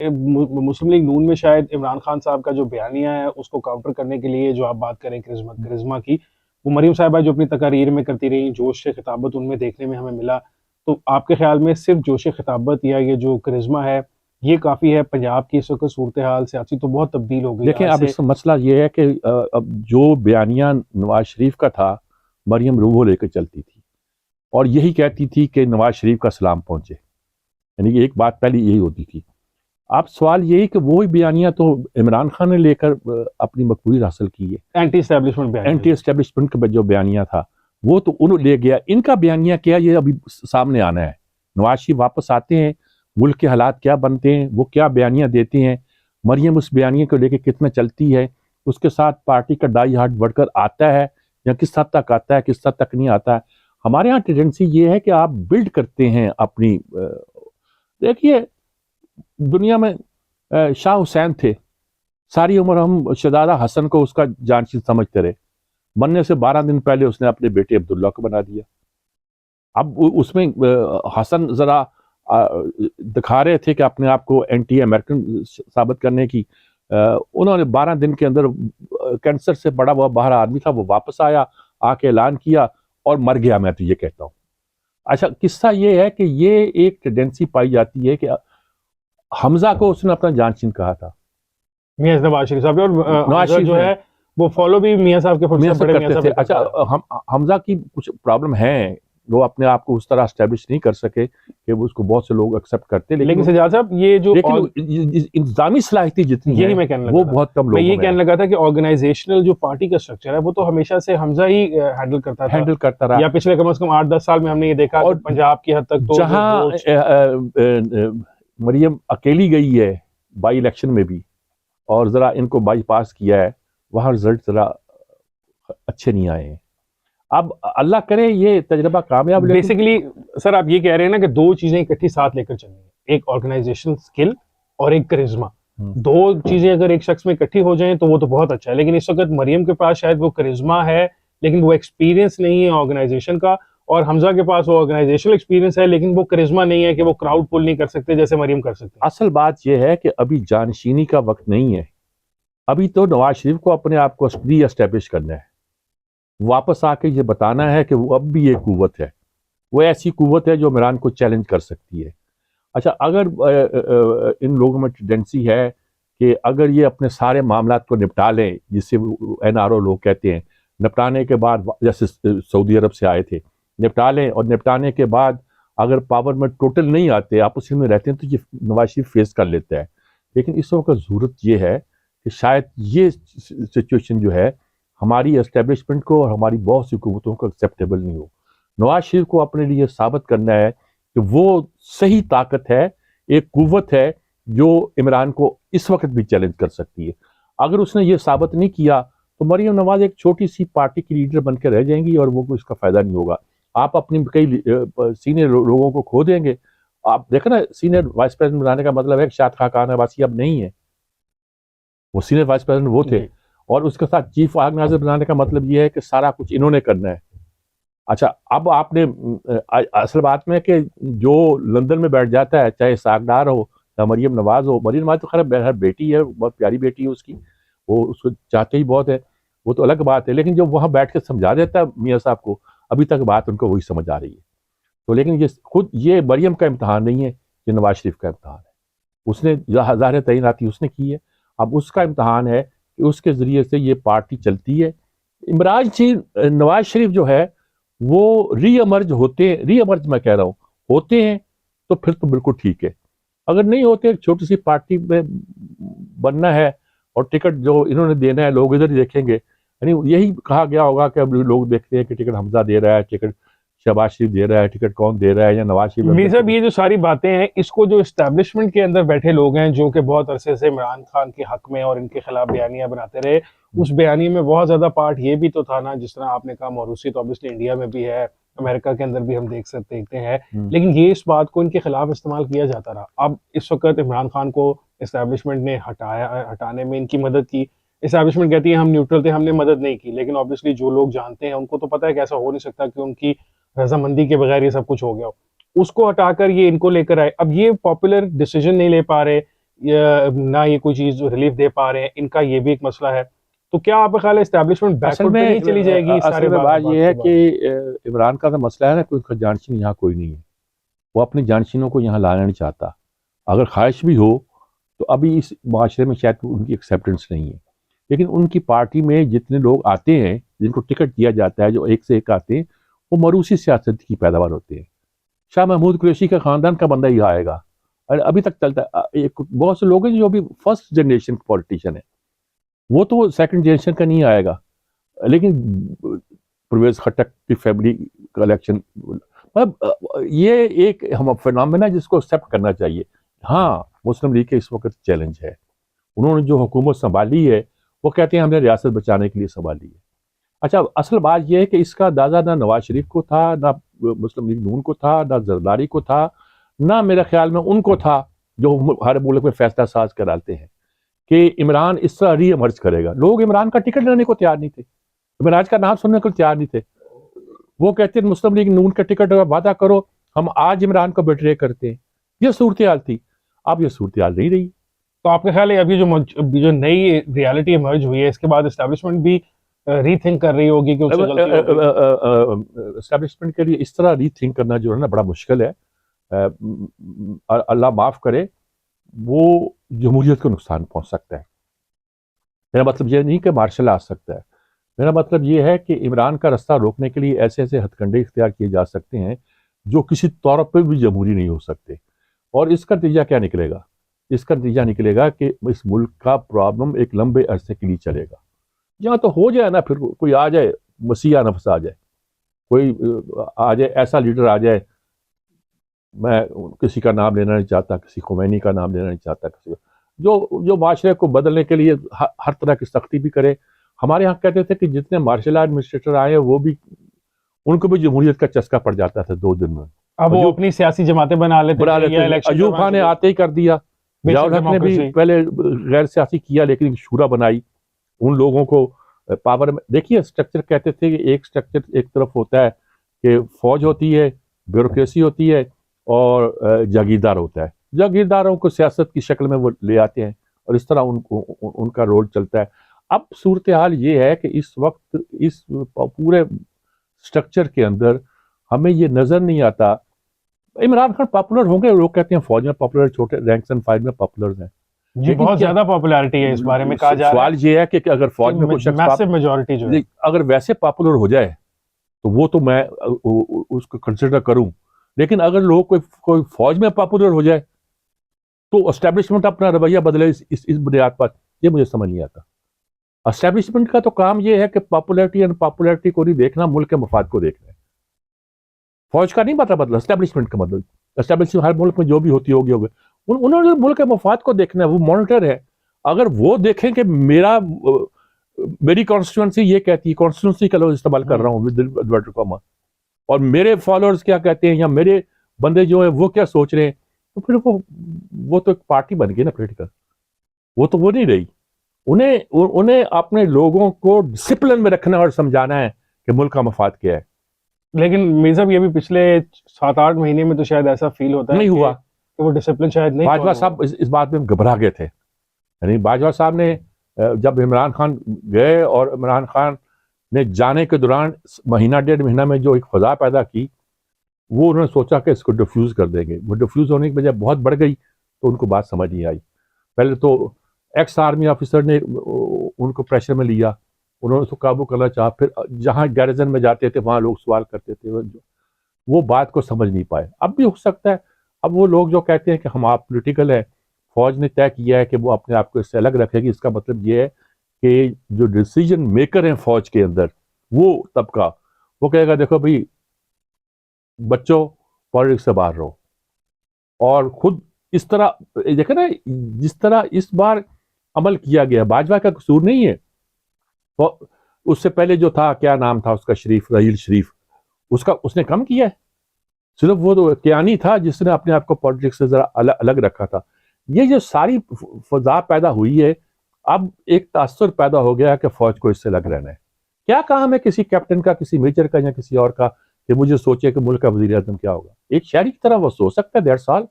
मुस्लिम league नून में शायद इमरान खान साहब का जो बयानिया है उसको काउंटर करने के लिए जो आप बात करें करिश्मा की, वो मरीम साहिबा जो अपनी तकारीर में करती रही, जोश से खिताबत उनमें देखने में हमें मिला। तो आपके ख्याल में सिर्फ जोश खिताबत या ये जो करिश्मा है ये काफ़ी है? पंजाब की इस वक्त सूरत हाल सियासी तो बहुत तब्दील हो गई देखें, आज अब से। इस मसला ये है कि अब जो बयानिया नवाज शरीफ का था, मरियम वो लेकर चलती थी और यही कहती थी कि नवाज शरीफ का सलाम पहुंचे, यानी कि एक बात पहले यही होती थी। अब सवाल यही कि वो ही बयानिया तो इमरान खान ने लेकर अपनी मकबूलियत हासिल की है। एंटी एस्टेब्लिशमेंट एंटी बयानिया। एस्टेब्लिशमेंट का जो बयानिया था वो तो उन्होंने ले गया। इनका बयानिया क्या, ये अभी सामने आना है। नवाज शरीफ वापस आते हैं, मुल्क के हालात क्या बनते हैं, वो क्या बयानिया देते हैं, मरियम उस बयानिया को लेकर कितना चलती है, उसके साथ पार्टी का डाई हार्ट बढ़कर आता है या किस हद तक आता है, किस हद तक नहीं आता है। हमारे यहाँ टेंडेंसी ये है कि आप बिल्ड करते हैं अपनी देखिए, दुनिया में शाह हुसैन थे, सारी उम्र हम शहजादा हसन को उसका जानशीन समझते रहे। बनने से 12 दिन पहले उसने अपने बेटे अब्दुल्ला को बना दिया। अब उसमें हसन जरा दिखा रहे थे कि अपने आप को एंटी अमेरिकन साबित करने की। उन्होंने 12 दिन के अंदर कैंसर से बड़ा हुआ बाहर आदमी था, वो वापस आया, आके ऐलान किया और मर गया। मैं तो ये कहता हूँ। अच्छा, किस्सा ये है कि ये एक टेंडेंसी पाई जाती है कि हमजा को उसने अपना जानशीन कहा था, मियां नवाज शरीफ साहब, और नवाज हमजा शरीफ जो ने। है वो फॉलो भी मियां साहब के मियां फुटस्टेप, साहब बड़े मियां करते साहब थे। ने अच्छा, करता है। हमजा की कुछ प्रॉब्लम है, वो अपने आप को उस तरह स्टैब्लिश नहीं कर सके कि वो उसको बहुत से लोग एक्सेप्ट करते, लेकिन सजाद साहब ये जो लेकिन इंतजामी सलाहियत जितनी है यही मैं कहने वो लगा था। बहुत कम मैं लोगों ये में है। कहने लगा था कि ऑर्गेनाइजेशनल जो पार्टी का स्ट्रक्चर है वो तो हमेशा से हमजा ही हैंडल करता था, हैंडल करता रहा। या पिछले कम से कम 8-10 साल में हमने ये देखा कि और पंजाब की हद तक तो जो जहां वोट्स। मरियम अकेली गई है बाई इलेक्शन में भी और जरा इनको बाईपास किया है, वहां रिजल्ट जरा अच्छे नहीं आए हैं। अब अल्लाह करे ये तजर्बा कामयाब, लेकिन बेसिकली सर आप ये कह रहे हैं ना कि दो चीजें इकट्ठी साथ लेकर चलनी है, एक ऑर्गेनाइजेशनल स्किल और एक करिश्मा। दो चीजें अगर एक शख्स में इकट्ठी हो जाएं तो वो तो बहुत अच्छा है, लेकिन इस वक्त मरियम के पास शायद वो करिश्मा है लेकिन वो एक्सपीरियंस नहीं है ऑर्गेनाइजेशन का, और हमजा के पास वो ऑर्गेनाइजेशनल एक्सपीरियंस है लेकिन वो करिश्मा नहीं है कि वो क्राउड पुल नहीं कर सकते जैसे मरियम कर सकते हैं। असल बात यह है कि अभी जानशीनी का वक्त नहीं है। अभी तो नवाज शरीफ को अपने आप को री एस्टेब्लिश करना है, वापस आके ये बताना है कि वो अब भी एक कुव्वत है, वो ऐसी कुव्वत है जो इमरान को चैलेंज कर सकती है। अच्छा, अगर इन लोगों में टेंडेंसी है कि अगर ये अपने सारे मामलात को निपटा लें, जिससे NRO लोग कहते हैं, निपटाने के बाद जैसे सऊदी अरब से आए थे, निपटा लें और निपटाने के बाद अगर पावर में टोटल नहीं आते, आपस में रहते हैं, तो ये नवाज शरीफ फेस कर लेता है। लेकिन इस वक्त ज़रूरत ये है कि शायद ये सिचुएशन जो है हमारी एस्टेब्लिशमेंट को और हमारी बहुत सी हुकूमतों को एक्सेप्टेबल नहीं हो। नवाज शरीफ को अपने लिए साबित करना है कि वो सही ताकत है, एक कुव्वत है जो इमरान को इस वक्त भी चैलेंज कर सकती है। अगर उसने ये साबित नहीं किया तो मरियम नवाज एक छोटी सी पार्टी की लीडर बनकर रह जाएंगी और वो इसका फायदा नहीं होगा। आप अपनी कई सीनियर लोगों को खो देंगे। आप देखें ना, सीनियर वाइस प्रेसिडेंट बनाने का मतलब है कि शायद खान अब्बासी अब नहीं है, वो सीनियर वाइस प्रेसिडेंट वो थे। और उसके साथ चीफ ऑर्गेनाइजर बनाने का मतलब ये है कि सारा कुछ इन्होंने करना है। अच्छा, अब आपने असल बात में कि जो लंदन में बैठ जाता है, चाहे सागदार हो या मरियम नवाज हो, मरियम नवाज तो खैर बेटी है, बहुत प्यारी बेटी है उसकी, वो उसको चाहते ही बहुत है, वो तो अलग बात है। लेकिन जब वहाँ बैठ के समझा देता है मियाँ साहब को, अभी तक बात उनको वही समझ आ रही है। तो लेकिन ये खुद ये मरियम का इम्तहान नहीं है, ये नवाज शरीफ का इम्तहान है। उसने ज़ाहिर तैनाती उसने की है, अब उसका इम्तहान है कि उसके ज़रिए से ये पार्टी चलती है। इमरान नवाज शरीफ जो है वो रीअमर्ज होते हैं, रीअमर्ज मैं कह रहा हूँ, होते हैं तो फिर तो बिल्कुल ठीक है। अगर नहीं होते, एक छोटी सी पार्टी में बनना है और टिकट जो इन्होंने देना है लोग इधर ही देखेंगे, यानी यही कहा गया होगा कि अब लोग देखते हैं कि टिकट हमजा दे रहा है, टिकट शहबाज शरीफ दे रहा है, टिकट कौन दे रहा है, या नवाज शरीफ मीर साहब अंदर। ये जो सारी बातें हैं इसको जो एस्टेब्लिशमेंट के अंदर बैठे लोग हैं जो कि बहुत अरसे से इमरान खान के हक में और इनके खिलाफ बयानियां बनाते रहे, उस बयानी में बहुत ज्यादा पार्ट ये भी तो था ना, जिस तरह आपने कहा मौरूसी तो ऑब्वियसली इंडिया में भी है, अमेरिका के अंदर भी हम देखते हैं, लेकिन ये इस बात को इनके खिलाफ इस्तेमाल किया जाता रहा। अब इस वक्त इमरान खान को एस्टेब्लिशमेंट ने हटाने में इनकी मदद की। एस्टेब्लिशमेंट कहती है हम न्यूट्रल थे, हमने मदद नहीं की, लेकिन ऑब्वियसली जो लोग जानते हैं उनको तो पता है कि ऐसा हो नहीं सकता कि उनकी रजामंदी के बगैर ये सब कुछ हो गया हो। उसको हटाकर ये इनको लेकर आए, अब ये पॉपुलर डिसीजन नहीं ले पा रहे, ना ये कोई चीज रिलीफ दे पा रहे हैं, इनका ये भी एक मसला है। तो क्या आपका ख्याल है इस्टेब्लिशमेंट असल बैकवर्ड पे में नहीं चली जाएगी इस सारे असल में बात बात यह है के बाद? कि इमरान का तो मसला है ना कि उसका जानशीन यहाँ कोई नहीं है। वो अपने जानशीनों को यहाँ लाना नहीं चाहता। अगर ख्वाहिश भी हो तो अभी इस माशरे में शायद उनकी एक्सेप्टेंस नहीं है। लेकिन उनकी पार्टी में जितने लोग आते हैं, जिनको टिकट दिया जाता है, जो एक से एक आते हैं, वो मरूसी सियासत की पैदावार होते हैं। शाह महमूद कुरैशी का ख़ानदान का बंदा ही आएगा और अभी तक चलता है। एक बहुत से लोग हैं जो अभी फर्स्ट जनरेशन पॉलिटिशियन है, वो तो सेकंड जनरेशन का नहीं आएगा। लेकिन परवेज खट्टक की फैमिली का इलेक्शन, मतलब ये एक हम फिनोमेना जिसको एक्सेप्ट करना चाहिए। हाँ, मुस्लिम लीग के इस वक्त चैलेंज है। उन्होंने जो हुकूमत संभाली है, वो कहते हैं हमने रियासत बचाने के लिए संभाली है। अच्छा, असल बात यह है कि इसका अंदाजा ना नवाज शरीफ को था, ना मुस्लिम लीग नून को था, ना जरदारी को था, ना मेरे ख्याल में उनको था जो हर मुल्क में फैसला साज कराते हैं कि इमरान इस तरह री इमर्ज करेगा। लोग इमरान का टिकट लेने को तैयार नहीं थे, इमरान का नाम सुनने को तैयार नहीं थे। वो कहते हैं मुस्लिम लीग नून का टिकट वादा करो, हम आज इमरान को बेट्रे करते हैं। ये सूरत हाल थी। अब ये सूरत हाल नहीं रही। तो आपका ख्याल है अभी जो नई रियलिटी इमर्ज हुई है, इसके बाद एस्टेब्लिशमेंट भी रीथिंक कर रही होगी कि उससे गलती हो गई? एस्टेब्लिशमेंट के लिए इस तरह रीथिंक करना जो है ना बड़ा मुश्किल है। अल्लाह माफ करे, वो जमहूरियत को नुकसान पहुंच सकता है। मेरा मतलब ये नहीं कि मार्शल आ सकता है। मेरा मतलब ये है कि इमरान का रास्ता रोकने के लिए ऐसे ऐसे हथकंडे इख्तियार किए जा सकते हैं जो किसी तौर पर भी जमहूरी नहीं हो सकते। और इसका नतीजा क्या निकलेगा? इसका नतीजा निकलेगा कि इस मुल्क का प्रॉब्लम एक लंबे अरसे के लिए चलेगा। यहाँ तो हो जाए ना, फिर कोई आ जाए, मसीहा नफ्स आ जाए, कोई आ जाए, ऐसा लीडर आ जाए। मैं किसी का नाम लेना नहीं चाहता, किसी खुमैनी का नाम लेना नहीं चाहता, किसी जो जो माशरे को बदलने के लिए हर तरह की सख्ती भी करे। हमारे यहाँ कहते थे कि जितने मार्शल एडमिनिस्ट्रेटर आए वो भी, उनको भी जमहूरियत का चस्का पड़ जाता था 2 दिन में। अब वो अपनी सियासी जमातें बना लेते थे, इलेक्शन अयूब खान ने आते ही कर दिया। जियाउल हक ने भी पहले गैर सियासी किया, लेकिन शूरा बनाई उन लोगों को पावर में। देखिए, स्ट्रक्चर कहते थे कि एक स्ट्रक्चर एक तरफ होता है कि फौज होती है, ब्यूरोक्रेसी होती है और जागीरदार होता है। जागीरदारों को सियासत की शक्ल में वो ले आते हैं और इस तरह उनका रोल चलता है। अब सूरत हाल ये है कि इस वक्त इस पूरे स्ट्रक्चर के अंदर हमें ये नजर नहीं आता। इमरान खान पॉपुलर होंगे, लोग कहते हैं फौज में पॉपुलर, छोटे रैंक्स एंड फाइल में पॉपुलर हैं जी, बहुत ज्यादा पॉपुलैरिटी है इस बारे में कहा जा रहा है। सवाल ये है कि अगर फौज में कोई शख्स मैसिव मेजॉरिटी जो है, अगर वैसे पॉपुलर हो जाए तो वो तो मैं उसको कंसिडर करूं। लेकिन अगर लोग कोई फौज में पॉपुलर हो जाए तो एस्टेब्लिशमेंट अपना रवैया बदले इस बुनियाद पर, ये मुझे समझ नहीं आता। एस्टेब्लिशमेंट का तो काम ये है कि पॉपुलैरिटी एंड पॉपुलैरिटी को नहीं देखना, मुल्क के मफाद को देखना है। फौज का नहीं बदला, एस्टेब्लिशमेंट का मतलब। एस्टेब्लिशमेंट हर मुल्क में जो भी होती होगी उन्होंने मुल्क के मफाद को देखना है, वो मॉनिटर है। अगर वो देखें कि मेरी कॉन्स्टिट्यूंसी ये कहती है, कॉन्स्टिट्यूंसी का लफ्ज़ इस्तेमाल कर रहा हूँ विद इन्वर्टेड कॉमा, और मेरे फॉलोअर्स क्या कहते हैं या मेरे बंदे जो है वो क्या सोच रहे हैं, तो फिर वो तो एक पार्टी बन गई ना पॉलिटिकल। वो नहीं रही। उन्हें अपने लोगों को डिसिप्लिन में रखना और समझाना है कि मुल्क का मफाद क्या है। लेकिन मीर साहब, ये भी पिछले 7-8 महीने में तो शायद ऐसा फील होता है नहीं हुआ कि वो डिसिप्लिन शायद नहीं। बाजवा साहब इस बात में घबरा गए थे। यानी बाजवा साहब ने जब इमरान खान गए और इमरान खान ने जाने के दौरान महीना 1.5 महीना में जो एक फजा पैदा की, वो उन्होंने सोचा कि इसको डिफ्यूज़ कर देंगे। वो डिफ्यूज़ होने की बजाय बहुत बढ़ गई, तो उनको बात समझ नहीं आई। पहले तो एक्स आर्मी ऑफिसर ने उनको प्रेशर में लिया, उन्होंने उसको काबू करना चाहा। फिर जहाँ गैरिजन में जाते थे वहाँ लोग सवाल करते थे, वो बात को समझ नहीं पाए। अब भी हो सकता है। अब वो लोग जो कहते हैं कि हम आप पॉलिटिकल है, फौज ने तय किया है कि वो अपने आप को इससे अलग रखेगी, इसका मतलब ये है कि जो डिसीजन मेकर हैं फौज के अंदर, वो तबका, वो कहेगा देखो भाई बच्चों, पॉलिटिक्स से बाहर रहो। और खुद इस तरह देखे ना, जिस तरह इस बार अमल किया गया, बाजवा का कसूर नहीं है। तो उससे पहले जो था, क्या नाम था उसका, रहील शरीफ, उसने कम किया है। सिर्फ वो तो कियानी था जिसने अपने आप को पॉलिटिक्स से जरा अलग रखा था। ये जो सारी फजा पैदा हुई है, अब एक तासुर पैदा हो गया कि फौज को इससे अलग रहना है। क्या काम है किसी कैप्टन का, किसी मेजर का या किसी और का कि मुझे सोचे कि मुल्क का वजीर आजम क्या होगा? एक शहरी की तरह वो सोच सकता है 1.5 साल।